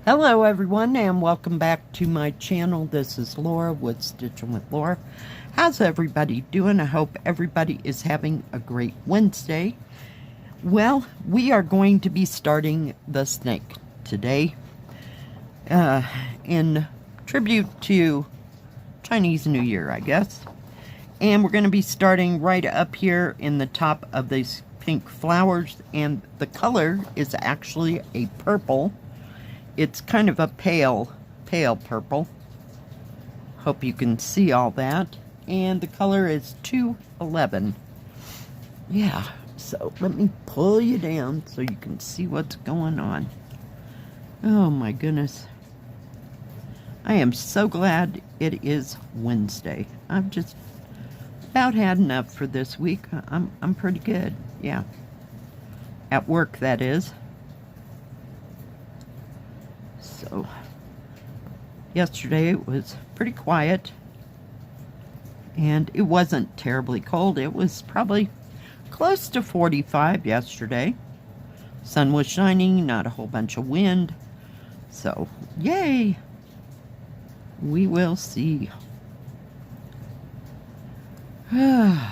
Hello everyone and welcome back to my channel. This is Laura with Stitchin with Laura. How's everybody doing? I hope everybody is having a great Wednesday. Well, we are going to be starting the snake today in tribute to Chinese New Year, I guess. And we're going to be starting right up here in the top of these pink flowers, and the color is actually a purple. It's kind of a pale purple. Hope you can see all that. And the color is 211. Yeah, so let me pull you down so you can see what's going on. Oh my goodness. I am so glad it is Wednesday. I've just about had enough for this week. I'm pretty good, yeah. At work, that is. So, yesterday it was pretty quiet, and it wasn't terribly cold. It was probably close to 45 yesterday. Sun was shining, not a whole bunch of wind. So, yay! We will see. Yeah,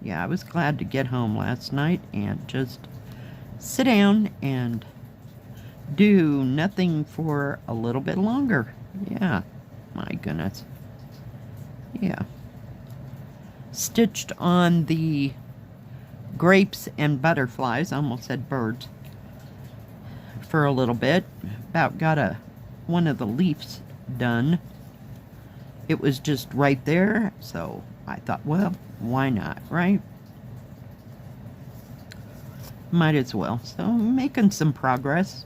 I was glad to get home last night and just sit down and do nothing for a little bit longer. Yeah, my goodness. Yeah. Stitched on the grapes and butterflies, I almost said birds, for a little bit. About got one of the leaves done. It was just right there, so I thought, well, why not, right? Might as well. So I'm making some progress.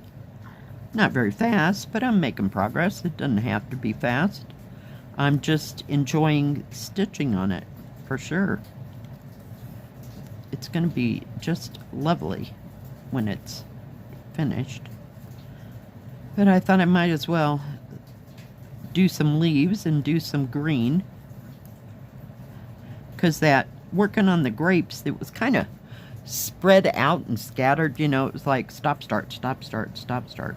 Not very fast, but I'm making progress. It doesn't have to be fast. I'm just enjoying stitching on it, for sure. It's going to be just lovely when it's finished. But I thought I might as well do some leaves and do some green. Because that, working on the grapes, it was kind of spread out and scattered. You know, it was like stop, start, stop, start, stop, start.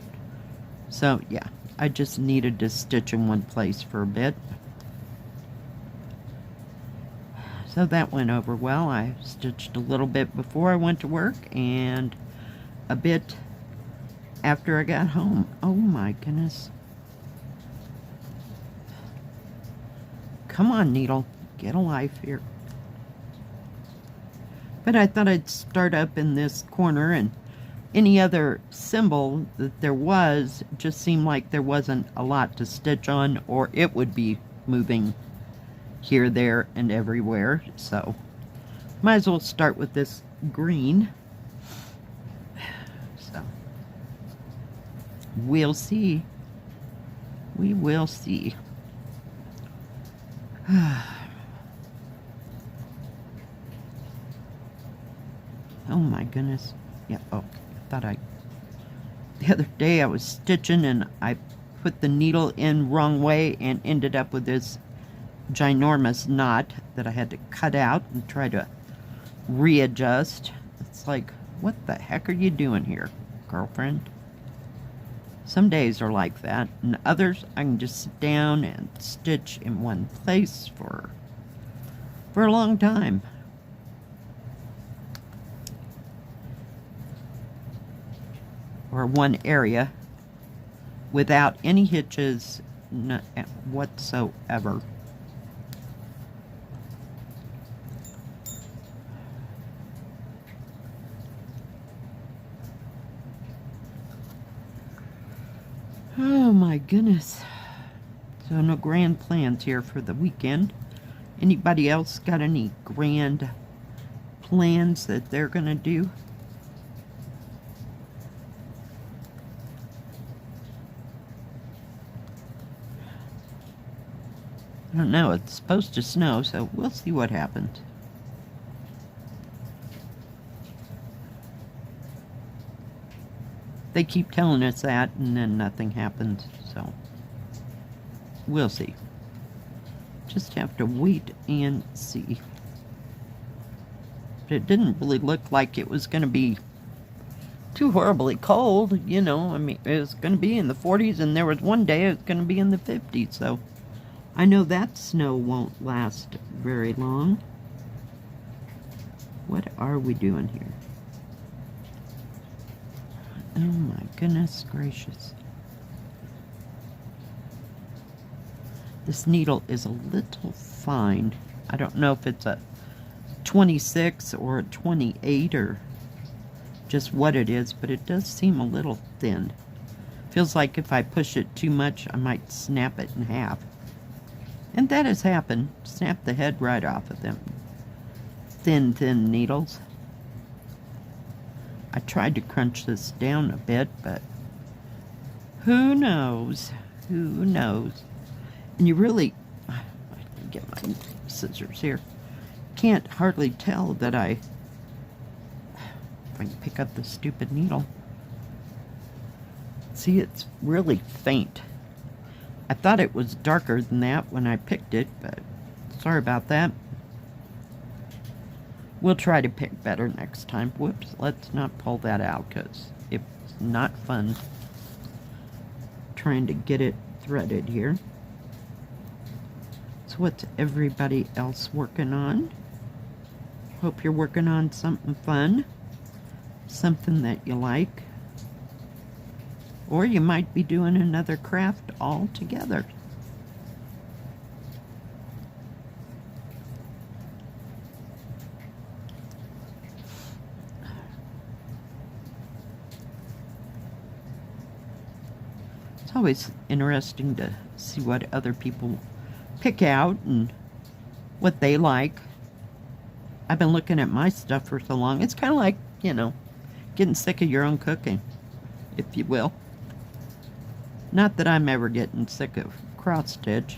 So, yeah, I just needed to stitch in one place for a bit. So that went over well. I stitched a little bit before I went to work and a bit after I got home. Oh my goodness. Come on, needle. Get a life here. But I thought I'd start up in this corner, and any other symbol that there was just seemed like there wasn't a lot to stitch on, or it would be moving here, there, and everywhere. So might as well start with this green. So we'll see. We will see. Oh my goodness. Yeah, oh. The other day I was stitching and I put the needle in wrong way and ended up with this ginormous knot that I had to cut out and try to readjust. It's like, what the heck are you doing here, girlfriend? Some days are like that, and others I can just sit down and stitch in one place for a long time. Or one area without any hitches whatsoever. Oh my goodness. So no grand plans here for the weekend. Anybody else got any grand plans that they're gonna do? I don't know, it's supposed to snow, so we'll see what happens. They keep telling us that, and then nothing happens, so we'll see. Just have to wait and see. But it didn't really look like it was going to be too horribly cold, you know. I mean, it was going to be in the 40s, and there was one day it was going to be in the 50s, so I know that snow won't last very long. What are we doing here? Oh my goodness gracious. This needle is a little fine. I don't know if it's a 26 or a 28 or just what it is, but it does seem a little thin. Feels like if I push it too much, I might snap it in half. And that has happened. Snap the head right off of them thin needles. I tried to crunch this down a bit, but who knows? Who knows? And you really, I can get my scissors here, can't hardly tell that if I can pick up the stupid needle. See, it's really faint. I thought it was darker than that when I picked it, but sorry about that. We'll try to pick better next time. Whoops, let's not pull that out because it's not fun trying to get it threaded here. So what's everybody else working on? Hope you're working on something fun, something that you like. Or you might be doing another craft altogether. It's always interesting to see what other people pick out and what they like. I've been looking at my stuff for so long. It's kind of like, you know, getting sick of your own cooking, if you will. Not that I'm ever getting sick of cross stitch.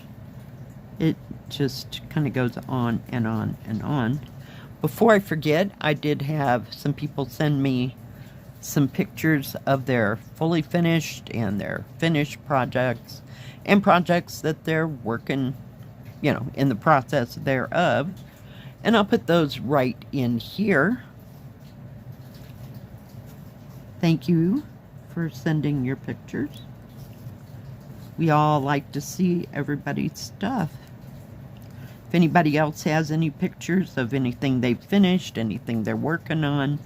It just kind of goes on and on and on. Before I forget, I did have some people send me some pictures of their fully finished and their finished projects and projects that they're working, you know, in the process thereof. And I'll put those right in here. Thank you for sending your pictures. We all like to see everybody's stuff. If anybody else has any pictures of anything they've finished, anything they're working on,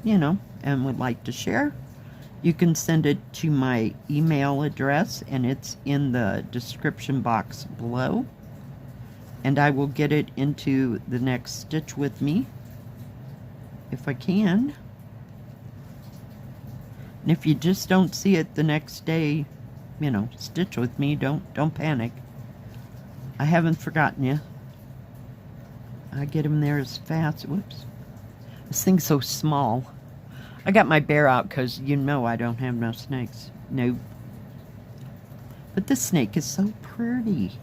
you know, and would like to share, you can send it to my email address, and it's in the description box below. And I will get it into the next Stitch With Me, if I can. And if you just don't see it the next day, you know, stitch with me. Don't panic. I haven't forgotten you. I get them there as fast. Whoops. This thing's so small. I got my bear out because you know I don't have no snakes. Nope. But this snake is so pretty.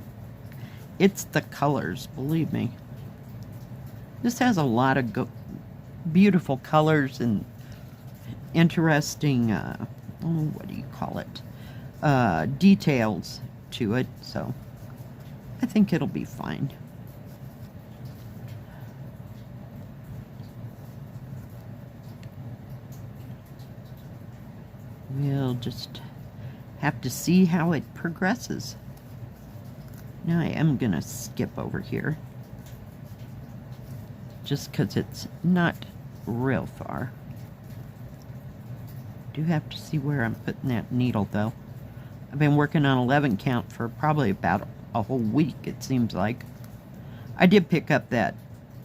It's the colors, believe me. This has a lot of beautiful colors and interesting, what do you call it? Details to it, so I think it'll be fine. We'll just have to see how it progresses. Now I am gonna skip over here just because it's not real far. Do have to see where I'm putting that needle though. I've been working on 11 count for probably about a whole week, it seems like. I did pick up that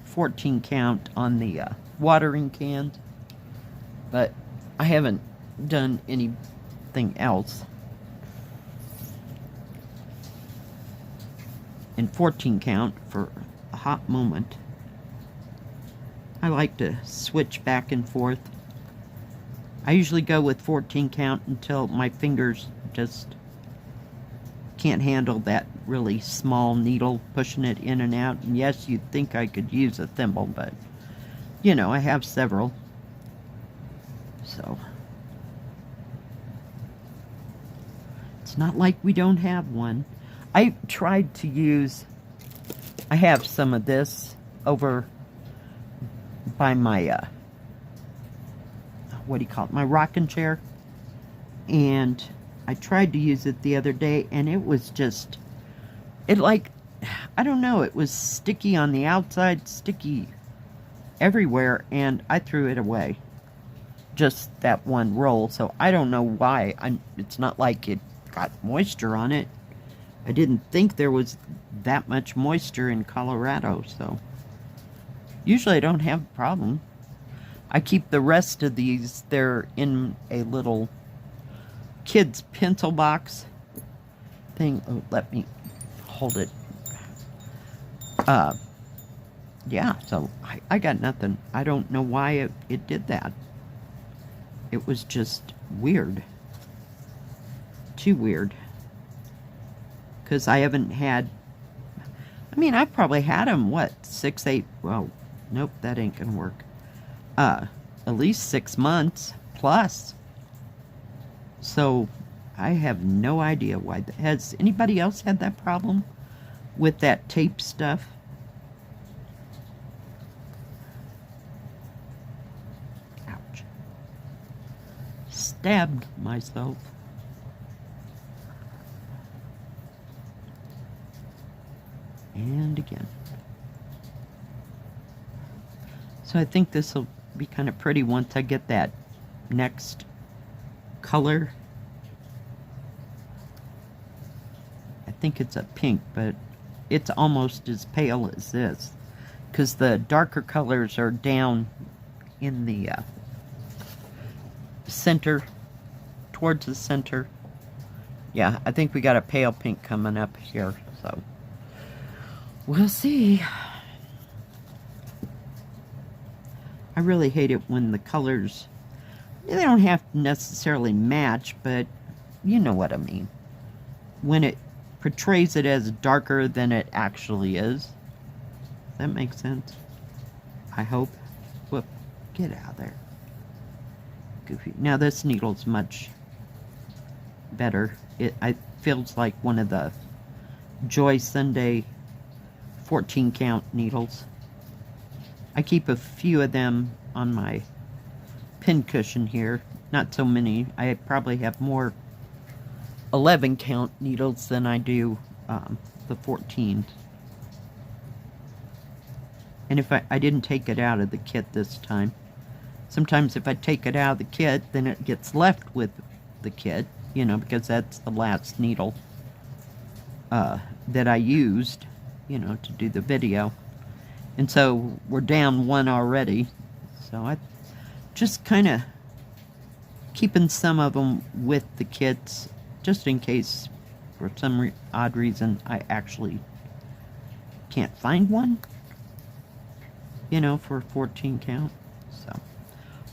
14 count on the watering cans, but I haven't done anything else. In 14 count for a hot moment. I like to switch back and forth. I usually go with 14 count until my fingers just can't handle that really small needle pushing it in and out. And yes, you'd think I could use a thimble, but you know, I have several. So it's not like we don't have one. I tried to use, I have some of this over by my, what do you call it, my rocking chair. And I tried to use it the other day, and it was just, it like, I don't know, it was sticky on the outside, sticky everywhere, and I threw it away. Just that one roll, so I don't know why. It's not like it got moisture on it. I didn't think there was that much moisture in Colorado, so usually I don't have a problem. I keep the rest of these, they're in a little kid's pencil box thing. Oh, let me hold it. Yeah, so I got nothing. I don't know why it did that. It was just weird. Too weird. Because I haven't had, I mean, I've probably had them, what, 6, 8, well, nope, that ain't gonna work. At least 6 months plus. So I have no idea why. Has anybody else had that problem with that tape stuff? Ouch. Stabbed myself. And again. So I think this will be kind of pretty once I get that next color. I think it's a pink, but it's almost as pale as this, because the darker colors are down in the center, towards the center. Yeah, I think we got a pale pink coming up here, so we'll see. I really hate it when the colors, they don't have to necessarily match, but you know what I mean. When it portrays it as darker than it actually is. Does that make sense? I hope. Whoop, get out of there. Goofy. Now this needle's much better. It feels like one of the Joy Sunday 14 count needles. I keep a few of them on my pin cushion here. Not so many. I probably have more 11 count needles than I do the 14. And if I didn't take it out of the kit this time. Sometimes if I take it out of the kit, then it gets left with the kit, you know, because that's the last needle that I used, you know, to do the video. And so we're down one already. So I just kind of keeping some of them with the kits, just in case for some odd reason I actually can't find one, you know, for 14 count. So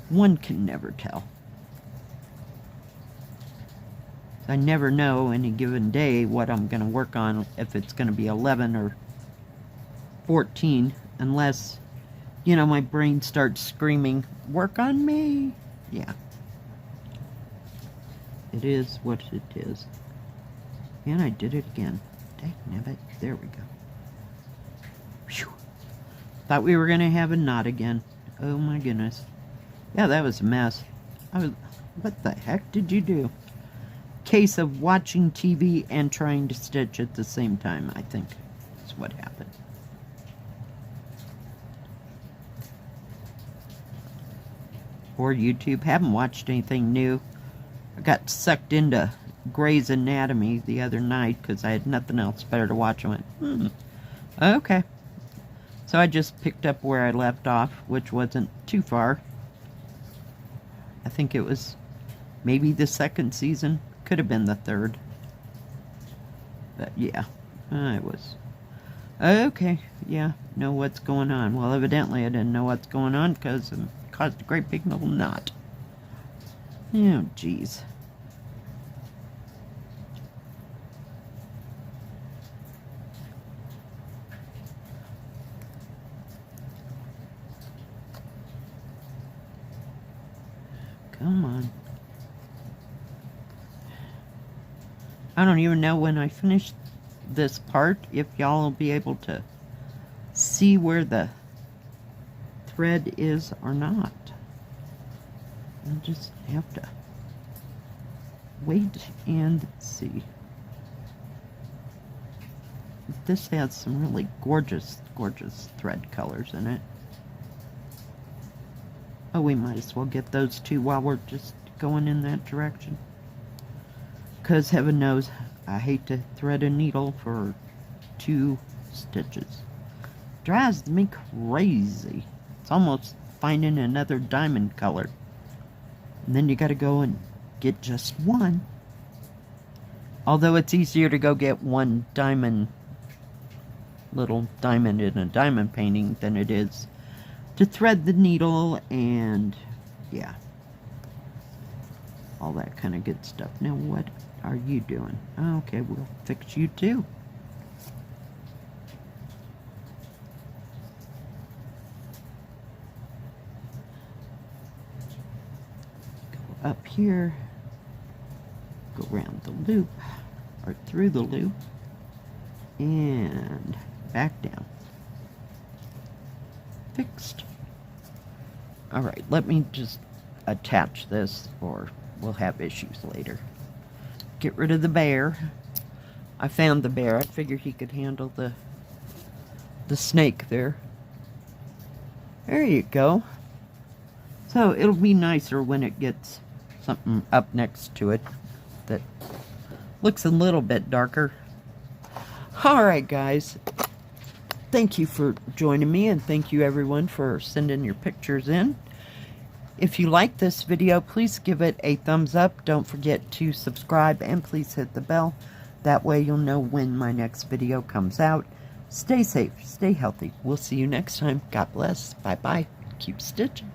one can never tell. I never know any given day what I'm going to work on, if it's going to be 11 or 14, unless, you know, my brain starts screaming, work on me. Yeah. It is what it is. And I did it again. Dangnabbit. There we go. Whew. Thought we were going to have a knot again. Oh my goodness. Yeah, that was a mess. What the heck did you do? Case of watching TV and trying to stitch at the same time, I think is what happened. Or YouTube. Haven't watched anything new. I got sucked into Grey's Anatomy the other night because I had nothing else better to watch. I went, okay. So I just picked up where I left off, which wasn't too far. I think it was maybe the second season. Could have been the third. But yeah, it was. Okay, yeah, know what's going on. Well, evidently I didn't know what's going on because it caused a great big little knot. Oh, jeez. Come on. I don't even know when I finish this part if y'all will be able to see where the thread is or not. I'll just have to wait and see. This has some really gorgeous, gorgeous thread colors in it. Oh, we might as well get those two while we're just going in that direction. Because heaven knows, I hate to thread a needle for 2 stitches. Drives me crazy. It's almost finding another diamond color. And then you gotta go and get just one. Although it's easier to go get one diamond, little diamond in a diamond painting than it is to thread the needle and, yeah, all that kind of good stuff. Now what are you doing? Okay, we'll fix you too. Go up here, go around the loop, or through the loop, and back down. Fixed. Alright, let me just attach this or we'll have issues later. Get rid of the bear. I found the bear. I figured he could handle the snake there. There you go. So it'll be nicer when it gets something up next to it that looks a little bit darker. Alright guys, thank you for joining me, and thank you everyone for sending your pictures in. If you like this video, please give it a thumbs up. Don't forget to subscribe and please hit the bell. That way you'll know when my next video comes out. Stay safe, stay healthy. We'll see you next time. God bless. Bye-bye. Keep stitching.